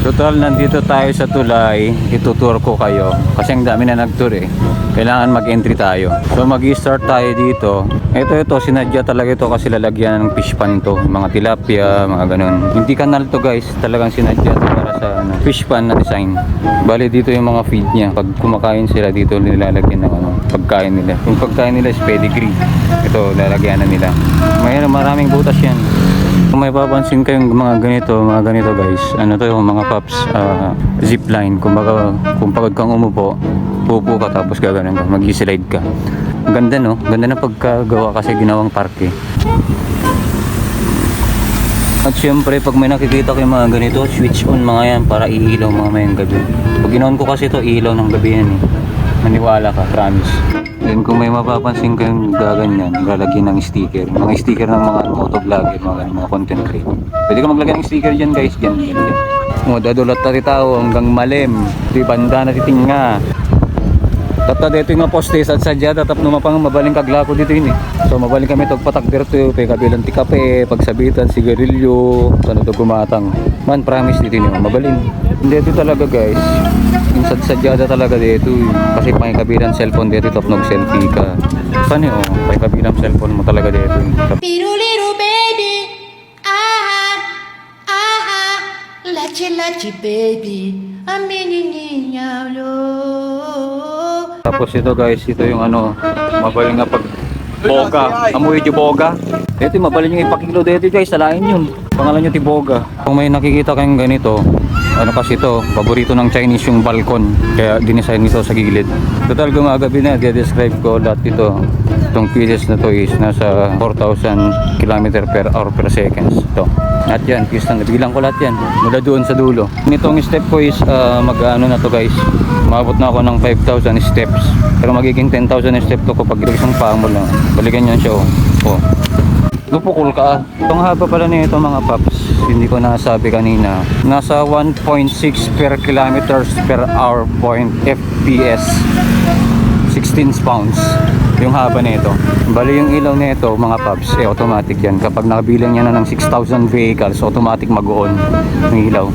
Total, nandito tayo sa tulay. Itutour ko kayo kasi ang dami na nag-tour eh. Kailangan mag-entry tayo. So mag-i-start tayo dito. Ito, sinadya talaga ito kasi lalagyan ng fish pan to. Mga tilapia, mga ganun. Hindi kanal to guys. Talagang sinadya to para sa fish pan na design. Bali dito yung mga feed niya. Pag kumakain sila dito, nilalagyan ng pagkain nila. Yung pagkain nila is pedigree. Ito, lalagyan na nila. Maraming butas yan. Kung may papansin kayong mga ganito guys, ano to yung mga pups, zipline. Kumbaga, kung pagod kang umupo, pupo ka tapos gaganon ka, mag-slide ka. Ganda no? Ganda na pagkagawa kasi ginawang parke. At syempre, pag may nakikita kayong mga ganito, switch on mga yan para iilaw mamayang gabi. Pag ginawan ko kasi to ilaw ng gabi yan eh. Maniwala ka, promise. Then kung may mapapansin kayong gaganyan, lalagyan ng sticker. Mga sticker ng mga motovlogger, mga content creator. Pwede ka maglagay ng sticker dyan guys, dyan. Dadulat na tao hanggang malim. Di banda na titinga. Tapos dito yung postes at sadya, tatap numapang mabaling kaglako dito yun eh. So mabaling kami ito patak dito, kabilang tikape, pagsabitan, sigarilyo, ano to gumatang. Man, promise dito yun, mabaling. Hindi ito talaga guys. Yung sadyada talaga dito kasi pangikabilang cellphone dito tapos selfie ka. Saan yun? Pangikabilang cellphone mo talaga dito. Little baby, lachi baby, amininya lo. Tapos ito guys, ito yung mabaling nga pag boga, amoy di boga. Ito mabaling yung ipakilo dito guys, salain yun. Pangalan nyo tiboga. Kung may nakikita kayong ganito, kasi ito, paborito ng Chinese yung balkon. Kaya dinisign nito sa gilid. Total gumagabi na, describe ko lahat ito. Itong pieces na to is nasa 4,000 km per hour per seconds. Ito. Lahat yan, pieces na nabilang ko lahat yan. Mula doon sa dulo. Nitong step ko is mag-ano na to guys. Umabot na ako ng 5,000 steps. Pero magiging 10,000 step to kapag isang paa mo lang. Balikan yan siya oh. Lupukul ka. Itong haba pala nito mga paps, hindi ko nasabi kanina. Nasa 1.6 per kilometers per hour point FPS. 16 pounds yung haba nito. Bali yung ilaw nito mga paps, automatic yan. Kapag nakabilang niya na ng 6,000 vehicles, automatic mag-on yung ilaw.